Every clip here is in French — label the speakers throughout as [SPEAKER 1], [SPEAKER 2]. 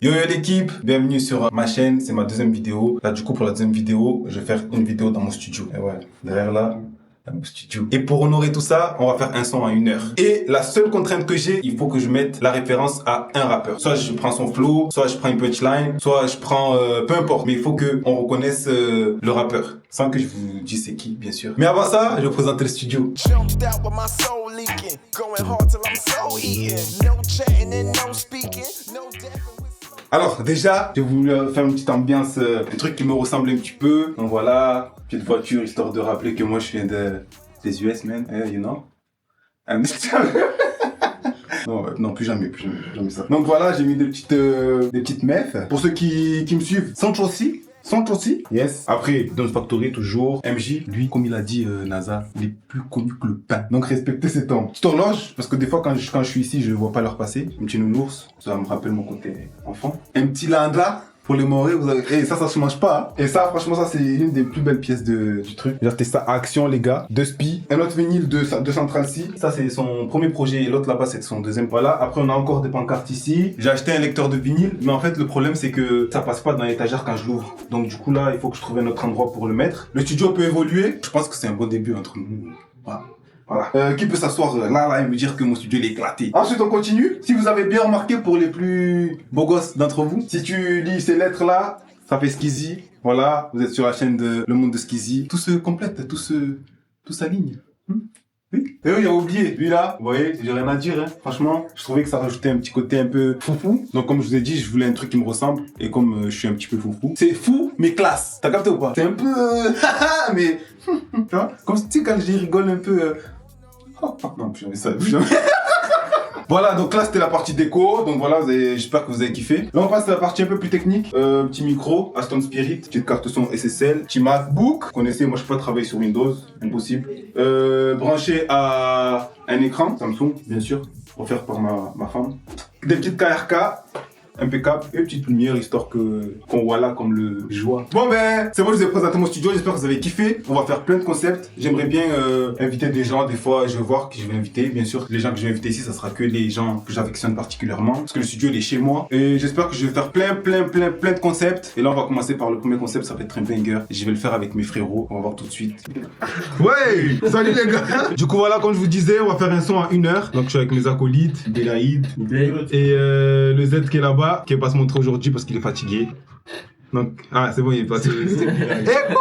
[SPEAKER 1] Yo yo l'équipe, bienvenue sur ma chaîne, c'est ma deuxième vidéo. Là du coup pour la deuxième vidéo, je vais faire une vidéo dans mon studio. Et ouais, derrière là, dans mon studio. Et pour honorer tout ça, on va faire un son à 1 heure. Et la seule contrainte que j'ai, il faut que je mette la référence à un rappeur. Soit je prends son flow, soit je prends une punchline, soit je prends peu importe. Mais il faut qu'on reconnaisse le rappeur. Sans que je vous dise c'est qui, bien sûr. Mais avant ça, je vais présenter le studio. Alors déjà, je vais vous faire une petite ambiance, un truc qui me ressemble un petit peu. Donc voilà, petite voiture histoire de rappeler que moi je viens des US, man, you know. Non, plus jamais ça. Donc voilà, j'ai mis des petites meufs. Pour ceux qui me suivent, Sancho aussi. Yes. Après, Don Factory, toujours. MJ, lui, comme il a dit NASA, il est plus connu que le pain. Donc respectez cet homme. Petite horloge, parce que des fois quand je suis ici, je ne vois pas leur passer. Un petit nounours, ça me rappelle mon côté enfant. Un petit landa. Pour les morets, vous avez... Et ça se mange pas. Hein. Et ça, franchement, ça, c'est une des plus belles pièces du truc. J'ai acheté ça à Action, les gars. 2 spi. Un autre vinyle de Central C. Ça, c'est son premier projet. Et l'autre là-bas, c'est son deuxième. Voilà. Après, on a encore des pancartes ici. J'ai acheté un lecteur de vinyle. Mais en fait, le problème, c'est que ça passe pas dans l'étagère quand je l'ouvre. Donc, du coup, là, il faut que je trouve un autre endroit pour le mettre. Le studio peut évoluer. Je pense que c'est un bon début entre nous. Voilà. Voilà. Qui peut s'asseoir là et me dire que mon studio est éclaté. Ensuite on continue. Si vous avez bien remarqué pour les plus beaux gosses d'entre vous, si tu lis ces lettres là, ça fait Skizzy. Voilà, vous êtes sur la chaîne de Le Monde de Skizzy. Tout se complète, tout s'aligne. Oui. Et oui, il a oublié. Lui là, vous voyez, j'ai rien à dire. Hein. Franchement, je trouvais que ça rajoutait un petit côté un peu foufou. Donc comme je vous ai dit, je voulais un truc qui me ressemble. Et comme je suis un petit peu foufou, c'est fou mais classe. T'as capté ou pas? C'est un peu mais tu vois, comme tu sais quand je rigole un peu. Non, plus jamais ça. Voilà, donc là c'était la partie déco, donc voilà, j'espère que vous avez kiffé. Là on passe à la partie un peu plus technique. Petit micro, Aston Spirit, petite carte son SSL, petit MacBook. Vous connaissez, moi je peux pas travailler sur Windows, impossible. Branché à un écran, Samsung bien sûr, offert par ma femme. Des petites KRK. Impeccable et petite lumière histoire qu'on voit là comme le joie. Bon ben c'est bon, je vous ai présenté mon studio, j'espère que vous avez kiffé. On va faire plein de concepts. J'aimerais bien inviter des gens, des fois je vais voir qui je vais inviter. Bien sûr les gens que je vais inviter ici ça sera que les gens que j'affectionne particulièrement parce que le studio il est chez moi. Et j'espère que je vais faire plein de concepts. Et là on va commencer par le premier concept, ça va être un banger. Je vais le faire avec mes frérots, on va voir tout de suite. Ouais, salut les gars. Du coup voilà, comme je vous disais, on va faire un son à 1 heure. Donc je suis avec mes acolytes, Belaïd et le Z qui est là-bas, qui va pas se montrer aujourd'hui parce qu'il est fatigué. Donc, c'est bon, il est passé. Écoute.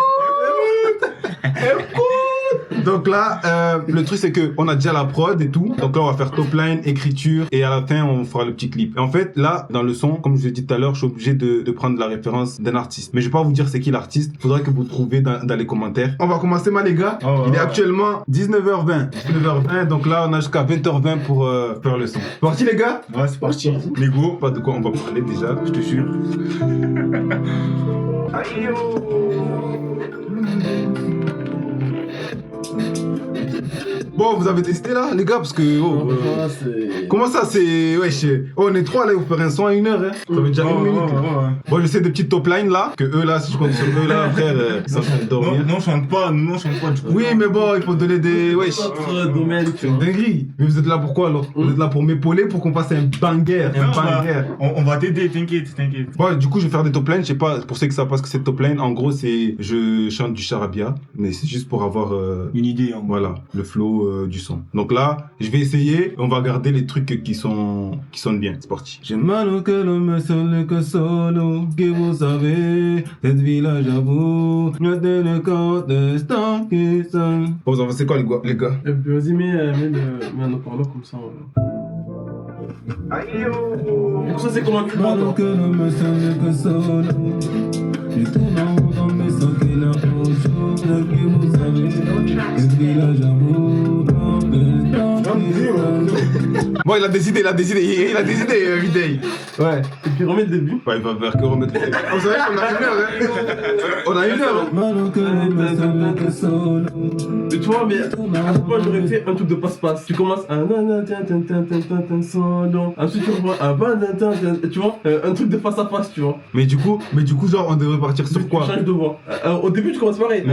[SPEAKER 1] Donc là, le truc c'est que on a déjà la prod et tout. Donc là, on va faire top line, écriture et à la fin, on fera le petit clip. Et en fait, là, dans le son, comme je vous ai dit tout à l'heure, je suis obligé de prendre la référence d'un artiste. Mais je vais pas vous dire c'est qui l'artiste. Faudra que vous trouviez dans les commentaires. On va commencer, les gars. Il est actuellement 19h20. 19h20. Donc là, on a jusqu'à 20h20 pour faire le son. C'est parti, les gars?
[SPEAKER 2] Ouais, c'est parti.
[SPEAKER 1] Les go. Pas de quoi on va parler déjà, je te jure. Bon, vous avez testé là, les gars, parce que. Comment ça, c'est. Wesh. On est 3 là, vous faire un son à 1 heure, hein. Ça veut dire 1 minute. Bon, je sais des petites top lines là, que eux là, si je compte sur eux là, frère, ils sont en train de dormir.
[SPEAKER 2] Non, on chante pas, du coup.
[SPEAKER 1] Oui, mais bon, il faut donner des. Wesh. C'est une dinguerie. Mais vous êtes là pour quoi alors? Vous êtes là pour m'épauler pour qu'on fasse un banger.
[SPEAKER 2] On va t'aider, t'inquiète.
[SPEAKER 1] Bon, du coup, je vais faire des top lines. Je sais pas, pour ceux qui savent pas ce que c'est top line, en gros, c'est. Je chante du charabia, mais c'est juste pour avoir.
[SPEAKER 2] Une idée, hein.
[SPEAKER 1] Voilà, le flow du son. Donc là, je vais essayer. On va garder les trucs qui sonnent bien. C'est parti. J'ai mal au cœur, me seul que solo. Que vous savez, cette village à vous. Nous le corps de star qui sonne. Bon, vous en pensez quoi, les gars?
[SPEAKER 3] Vas-y, mets un haut-parleur comme ça. Pour ça, c'est comment tu prends, toi. Je tourne en haut dans mes sacs et la poche. Que vous savez, cette village à vous.
[SPEAKER 1] Bon, il a des idées, Videy. Ouais.
[SPEAKER 3] Et puis remets le début.
[SPEAKER 1] Ouais, il va faire que remettre le début. Vous savez qu'on a 1 heure, hein. On a 1 heure.
[SPEAKER 3] Mais tu vois, mais moi j'aurais fait un truc de passe-passe. Tu commences à ensuite tu reprends tu vois, un truc de face à face, tu vois.
[SPEAKER 1] Mais du coup, genre, on devrait partir sur quoi?
[SPEAKER 3] Change de voix. Au début, tu commences pareil.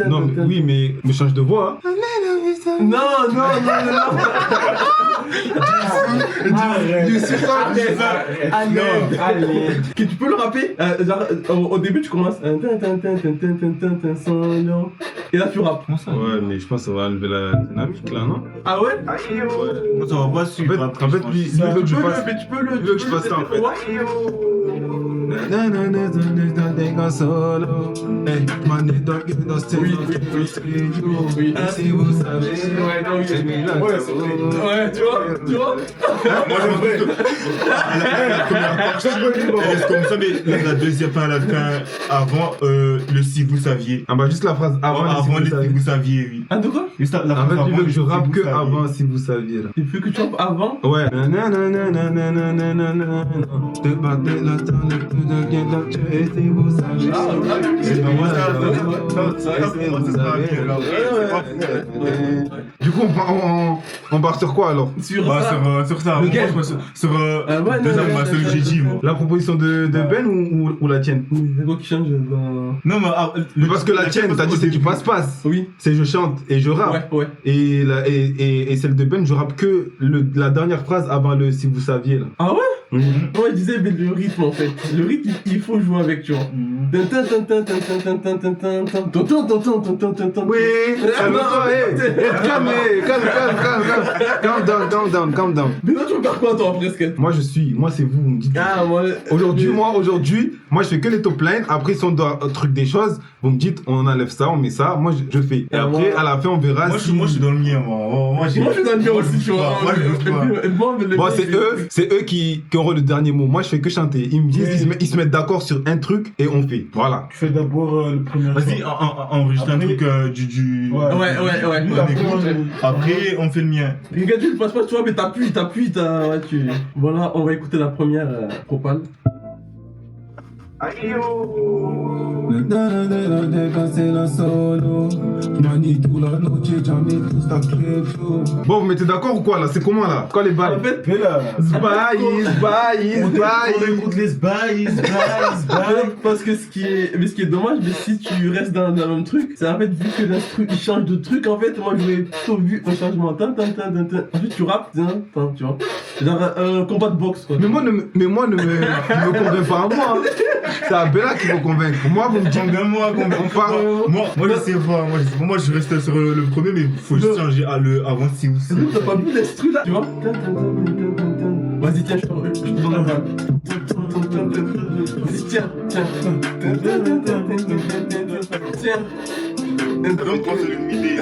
[SPEAKER 1] Non, mais oui, mais change de voix. Hein.
[SPEAKER 4] Non, non, non, non.
[SPEAKER 1] Du sucre.
[SPEAKER 4] Allez. Tu peux le rapper genre, au début, tu commences. Solo. Et là, tu rappes.
[SPEAKER 2] Comment ça?
[SPEAKER 5] Ouais, mais je pense que ça va enlever la dynamique là, non?
[SPEAKER 4] Ah ouais?
[SPEAKER 2] Moi, ça va pas suivre.
[SPEAKER 5] En fait, lui, il veut que je fasse.
[SPEAKER 4] Mais tu peux le.
[SPEAKER 5] Il veut que je fasse ça en fait.
[SPEAKER 4] Oui.
[SPEAKER 3] Si vous savez,
[SPEAKER 4] Ouais, tu vois?
[SPEAKER 2] Moi, je me la première partie, elle reste comme ça, mais la deuxième, enfin, la fin, avant le si vous saviez.
[SPEAKER 5] Ah bah juste la phrase avant,
[SPEAKER 2] Avant
[SPEAKER 5] les
[SPEAKER 2] les si vous saviez, oui.
[SPEAKER 4] Ah, de quoi?
[SPEAKER 2] Juste la
[SPEAKER 5] En
[SPEAKER 2] phrase
[SPEAKER 5] fait,
[SPEAKER 2] avant
[SPEAKER 5] il veut que je
[SPEAKER 2] les si
[SPEAKER 5] rappe
[SPEAKER 2] vous
[SPEAKER 5] que
[SPEAKER 2] saviez.
[SPEAKER 5] avant si vous saviez là.
[SPEAKER 4] Il veut que tu rappes avant?
[SPEAKER 5] Ouais.
[SPEAKER 3] si vous savez.
[SPEAKER 5] Du coup, on part sur quoi alors?
[SPEAKER 4] Sur
[SPEAKER 2] Bah,
[SPEAKER 4] ça.
[SPEAKER 2] sur ça,
[SPEAKER 4] Le game.
[SPEAKER 2] moi, sur
[SPEAKER 4] ouais,
[SPEAKER 2] deuxième,
[SPEAKER 4] non,
[SPEAKER 2] moi, celui que j'ai dit, moi.
[SPEAKER 5] La proposition de Ben ou la tienne?
[SPEAKER 4] C'est quoi qui change dans...
[SPEAKER 2] Non, mais
[SPEAKER 5] Mais parce que la tienne, t'as dit c'est du passe-passe.
[SPEAKER 4] Oui.
[SPEAKER 5] C'est je chante et je rappe.
[SPEAKER 4] Ouais.
[SPEAKER 5] Et celle de Ben, je rappe que la dernière phrase avant le si vous saviez là.
[SPEAKER 4] Ah ouais?
[SPEAKER 5] Mhm.
[SPEAKER 4] Moi, je disais mais le rythme en fait. Le rythme, il faut jouer avec, tu vois.
[SPEAKER 5] Oui, calme-toi, calme down.
[SPEAKER 4] Mais là, tu veux faire quoi, toi, presque?
[SPEAKER 5] Moi c'est vous, vous me dites.
[SPEAKER 4] Ah, moi...
[SPEAKER 5] Aujourd'hui, moi je fais que les top lines. Après, si on doit truc des choses, vous me dites on enlève ça, on met ça. Moi je fais. Et
[SPEAKER 4] Ah,
[SPEAKER 5] après,
[SPEAKER 4] moi-
[SPEAKER 5] à la fin, on verra
[SPEAKER 2] moi,
[SPEAKER 5] si.
[SPEAKER 2] je suis dans le mien, moi. Moi,
[SPEAKER 4] Moi, je suis dans le mien aussi, tu vois.
[SPEAKER 2] Moi, je bouge pas.
[SPEAKER 5] Bon, c'est eux qui auront le dernier mot. Moi, je fais que chanter. Ils me disent, ils se mettent d'accord sur un truc et on fait. Voilà.
[SPEAKER 6] Tu fais d'abord le premier.
[SPEAKER 2] Vas-y, enregistre un truc du...
[SPEAKER 4] Ouais.
[SPEAKER 2] On écoute. Après, on fait le mien.
[SPEAKER 4] Regarde, tu le passes pas, tu vois, mais t'appuies, ouais, tu... Voilà, on va écouter la première propale.
[SPEAKER 3] C'est la solo. Mani tout la noche, jamais tout ça
[SPEAKER 5] Bon, vous mettez d'accord ou quoi là? C'est comment là? Quoi les balles?
[SPEAKER 4] En fait,
[SPEAKER 6] Fais là.
[SPEAKER 5] Zbaïs.
[SPEAKER 2] On écoute les bails.
[SPEAKER 4] parce que ce qui est dommage, mais si tu restes dans le même truc, c'est en fait, vu que l'instru il change de truc, en fait, moi j'aurais plutôt vu un changement. Ensuite, tu rappes, tu vois. Genre un combat de boxe, quoi.
[SPEAKER 5] Mais moi, ne me convainc pas à moi. Hein. C'est Abella qui me convainc. Moi, vous me dites. On parle.
[SPEAKER 2] Moi, je sais pas. Moi, je reste sur le premier, mais faut juste changer avant si vous
[SPEAKER 4] C'est vrai que t'as pas vu l'instru là, tu vois. Vas-y, tiens, je te donne un balle. Vas-y, tiens.
[SPEAKER 2] Donc, c'est une idée.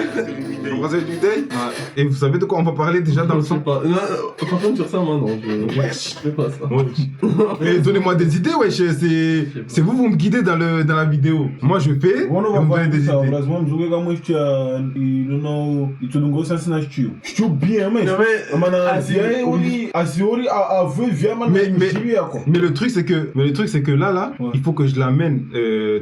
[SPEAKER 5] On va faire du day. Et vous savez de quoi on va parler déjà dans le son?
[SPEAKER 4] Par contre, sur ça, moi, non. Je fais pas ça.
[SPEAKER 5] Mais donnez-moi des idées, wesh. C'est vous me guidez dans la vidéo. Moi, je fais.
[SPEAKER 6] Vamos
[SPEAKER 5] et vous me donnez des idées.
[SPEAKER 6] Vamos jogar como este e não e tudo gosta assim na estilo. Estou bem, mas Asiori a vu via
[SPEAKER 5] Mais le truc c'est que là
[SPEAKER 6] Ouais.
[SPEAKER 5] il faut que je l'amène.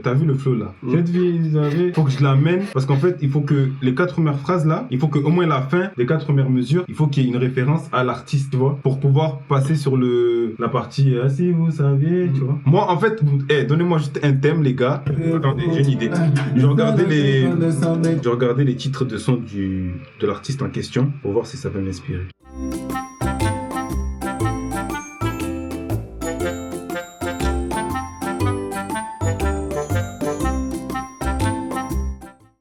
[SPEAKER 5] T'as vu le flow là? Il faut que je l'amène parce qu'en fait il faut que les 4 premières phrases là, il faut que au moins la fin des 4 premières mesures, il faut qu'il y ait une référence à l'artiste, tu vois, pour pouvoir passer sur la partie si vous saviez, tu vois. Moi en fait, donnez-moi juste un thème les gars. Attendez, j'ai une idée. Je vais regarder les titres de son de l'artiste en question pour voir si ça peut m'inspirer.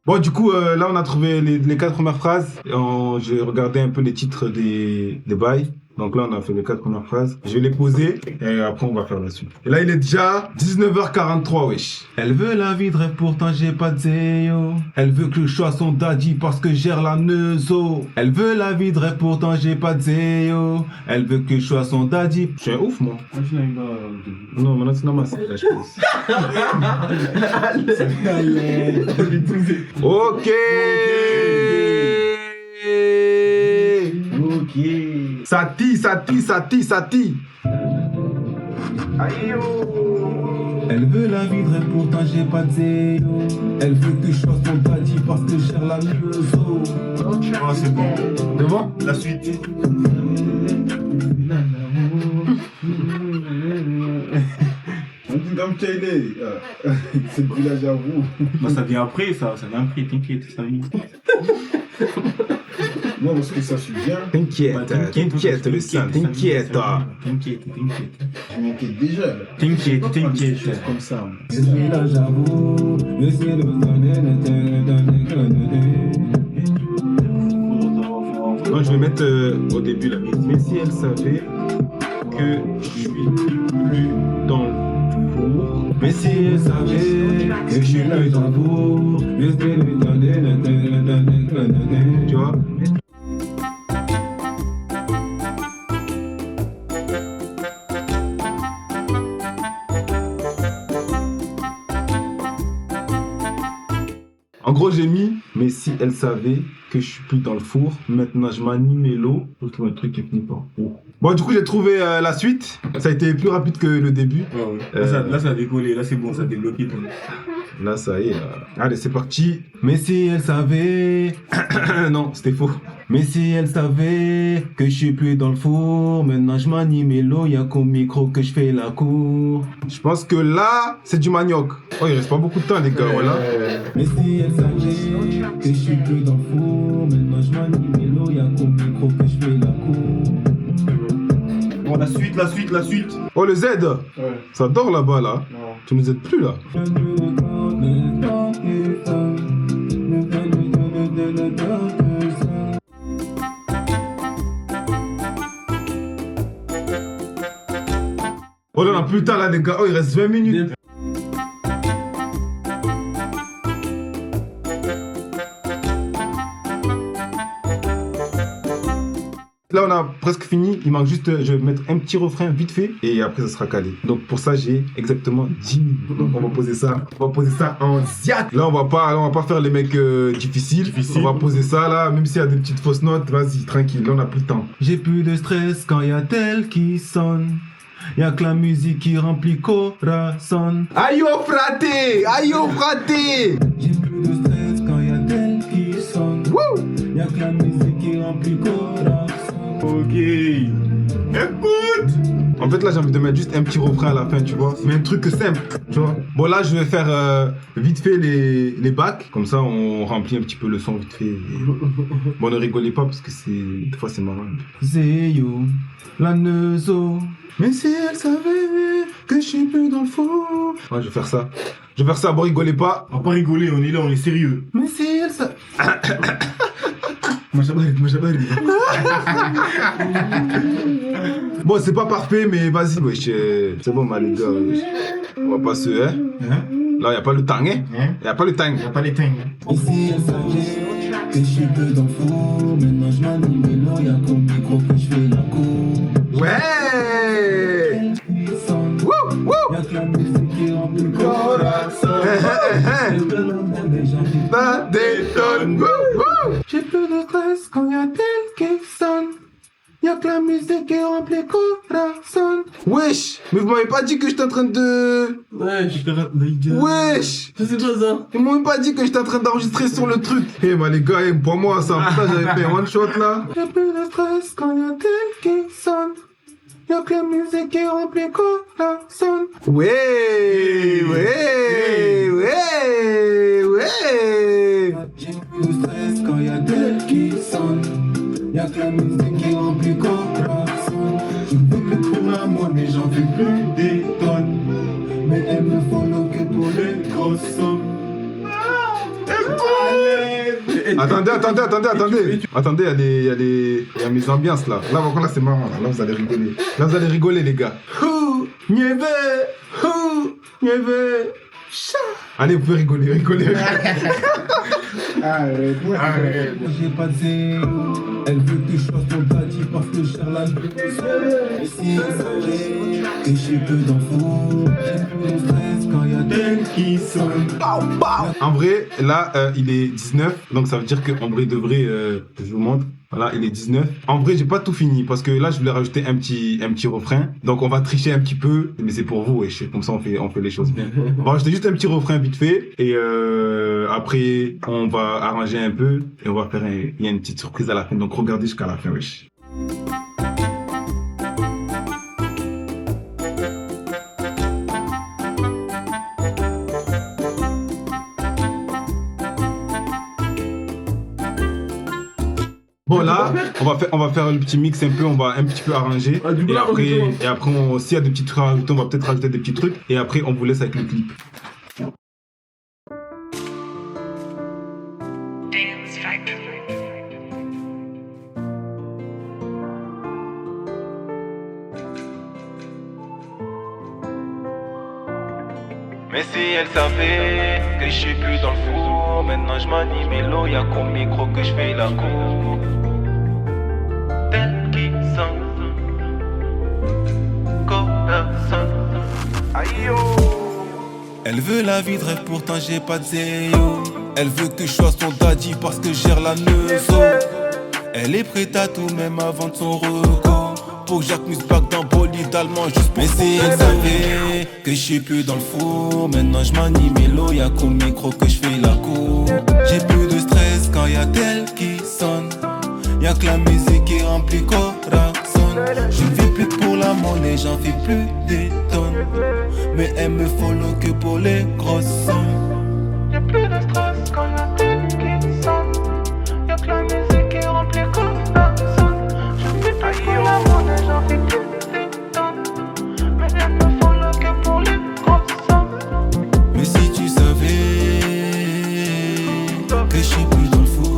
[SPEAKER 5] Bon, du coup, là, on a trouvé les 4 premières phrases. J'ai regardé un peu les titres des bails. Donc là, on a fait les 4 premières phrases. Je vais les poser et après, on va faire la suite. Et là, il est déjà 19h43, wesh. Elle veut la vie de rêve, pourtant j'ai pas de zéo. Elle veut que je sois son daddy parce que je gère la neuzo. Elle veut la vie de rêve, pourtant j'ai pas de zéo. Elle veut que je sois son daddy. Je suis un ouf, moi. Non, maintenant c'est normal, c'est là, je pense. Ok. Ça tire.
[SPEAKER 3] Elle veut la vie de rêve, pourtant j'ai pas de zéro. Elle veut que je sois son daddy parce que je gère la neuzo.
[SPEAKER 2] Ah, c'est bon.
[SPEAKER 5] C'est bon?
[SPEAKER 2] La suite.
[SPEAKER 6] Comme Chile, c'est le village à vous.
[SPEAKER 2] Bah, ça vient après, ça vient après, t'inquiète, ça vient.
[SPEAKER 6] Non, parce que ça suit bien.
[SPEAKER 5] T'inquiète,
[SPEAKER 6] Bah,
[SPEAKER 5] t'inquiète, le sang, t'inquiète.
[SPEAKER 2] T'inquiète.
[SPEAKER 6] Je m'inquiète déjà. Là.
[SPEAKER 2] T'inquiète.
[SPEAKER 6] Des choses comme ça. moi.
[SPEAKER 3] Je suis là, j'avoue. Je suis le
[SPEAKER 5] Non, je vais mettre au début là. Mais si elle savait que je suis plus dans le four.
[SPEAKER 3] Mais si elle savait que je suis le tambour, je suis le
[SPEAKER 5] Tu vois? En gros, j'ai mis, mais si elle savait que je suis plus dans le four, maintenant je manie Mélo. Je trouve un truc qui finit par four. Bon, du coup, j'ai trouvé la suite. Ça a été plus rapide que le début.
[SPEAKER 2] Ouais. Là, ça a décollé. Là, c'est bon, ça a débloqué.
[SPEAKER 5] Là, ça y est. Allez, c'est parti. Mais si elle savait... non, c'était faux. Mais si elle savait que je suis plus dans le four, maintenant je manie Mélo, y'a qu'au micro que je fais la cour. Je pense que là, c'est du manioc. Oh, il reste pas beaucoup de temps, les gars, voilà.
[SPEAKER 3] Mais si elle savait que je suis plus dans le four, maintenant je manie Mélo, y'a qu'au micro que je fais la cour.
[SPEAKER 2] Bon, la suite.
[SPEAKER 5] Oh, le Z.
[SPEAKER 6] Ouais.
[SPEAKER 5] Ça dort là-bas, là.
[SPEAKER 6] Non.
[SPEAKER 5] Tu nous aides plus, là. Oh là là, plus tard, là, les gars. Oh, il reste 20 minutes. Là, on a presque fini. Il manque juste, je vais mettre un petit refrain vite fait et après, ça sera calé. Donc, pour ça, j'ai exactement 10 minutes. Donc, on va poser ça en ziat. Là, on va pas faire les mecs difficiles. On va poser ça là, même s'il y a des petites fausses notes. Vas-y, tranquille. Là, on a plus de temps. J'ai plus de stress quand il y a tel qui sonne. Y'a que la musique qui remplit corazon. Aïe oh fraté! Aïe oh fraté!
[SPEAKER 3] J'ai plus de stress quand y a tel qui sonne. Y'a que la musique qui remplit le corazon.
[SPEAKER 2] Ok. Écoute.
[SPEAKER 5] En fait là j'ai envie de mettre juste un petit refrain à la fin tu vois. Mais un truc simple tu vois. Bon là je vais faire vite fait les bacs. Comme ça on remplit un petit peu le son vite fait. Bon ne rigolez pas parce que des fois c'est marrant. Zeyo, la neuzo. Mais si elle savait que je suis plus dans le faux. Ouais je vais faire ça. Bon rigolez pas.
[SPEAKER 2] On va pas rigoler, on est là, on est sérieux.
[SPEAKER 5] Mais si elle savait...
[SPEAKER 2] Moi j'abonne.
[SPEAKER 5] Bon, c'est pas parfait, mais vas-y, wesh. C'est bon, les gars. Wesh. On va pas se. Hein? Là, y a pas le tang, hein? Y a pas le tang.
[SPEAKER 2] Y a pas les tangs.
[SPEAKER 3] Et si elle savait que je suis plus dans le four, maintenant je m'anime Mélo, y'a qu'au micro que je fais la cour.
[SPEAKER 5] Ouais!
[SPEAKER 3] Y'a que la musique qui remplit le corazon.
[SPEAKER 5] Pas détonne. J'ai plus de stress quand y a tel qui sonne. Y'a que la musique qui remplit le corazon. Wesh! Mais vous m'avez pas dit que j'étais en train de...
[SPEAKER 4] Ouais,
[SPEAKER 5] Wesh!
[SPEAKER 4] ça c'est quoi ça?
[SPEAKER 5] Ils m'ont même pas dit que j'étais en train d'enregistrer sur le truc. Eh les gars, pour moi ça, putain, j'avais fait un one shot là. J'ai plus de stress quand y a tel qui sonne. Y'a que la musique qui remplit le corazon. Ouais.
[SPEAKER 3] J'ai plus de stress quand y a tel qui sonne. Y'a que la musique qui remplit le corazon. Je veux plus pour l'amour, mais j'en veux plus des tonnes. Mais elle me follow que pour les grosses sommes.
[SPEAKER 5] Attendez, il y a mes ambiances là. Là, encore là, c'est marrant. Là, vous allez rigoler. Là, vous allez rigoler, les gars. Nieve. Allez, vous pouvez rigoler.
[SPEAKER 6] Arrête.
[SPEAKER 3] J'ai pas de zéro. Elle veut que je fasse ton daddy parce que je gère la vie. Et si elle savait que je suis peu d'enfants, j'ai plus de stress quand y a tel qui sonne.
[SPEAKER 5] En vrai, là, il est 19. Donc, ça veut dire qu'en vrai de vrai, je vous montre. Voilà, il est 19. En vrai, j'ai pas tout fini parce que là, je voulais rajouter un petit refrain. Donc, on va tricher un petit peu. Mais c'est pour vous, et comme ça, on fait les choses bien. On va rajouter juste un petit refrain vite fait. Et après, on va arranger un peu. Et on va faire il y a une petite surprise à la fin. Donc, regardez jusqu'à la fin, wesh. Bon là, on va faire le petit mix un peu, on va un petit peu arranger.
[SPEAKER 4] Ah, du coup,
[SPEAKER 5] et,
[SPEAKER 4] là, on
[SPEAKER 5] après,
[SPEAKER 4] est bon.
[SPEAKER 5] et après, s'il y a des petits trucs à rajouter, on va peut-être rajouter des petits trucs. Et après, on vous laisse avec le clip.
[SPEAKER 3] Mais si elle savait que je suis plus dans le four, maintenant je m'anime et l'eau, y'a qu'au micro que je fais la cour. Tel qui sonne, corazon. Aïe yo. Elle veut la vie de rêve, pourtant j'ai pas de zéro. Elle veut que je sois son daddy parce que je gère la neuzo. Elle est prête à tout même avant de son recours. Pour que j'accuse back d'un bolide allemand juste pour. Mais si elle savait que je suis plus dans le four, maintenant je m'anime et l'eau, y'a qu'au micro que je fais la cour. J'ai plus de stress quand y'a tel qui sonne. Y'a que la musique qui remplit corazon. Je ne vis plus que pour la monnaie, j'en fais plus des tonnes. Mais elle me follow que pour les grosses sommes. Y'a plus de stress quand y'a tel qui sonne. Y'a que la musique qui remplit corazon. Je ne vis plus pour la monnaie, j'en fais plus des tonnes. Mais elle me follow que pour les grosses sommes. Mais si tu savais que je suis plus dans le four,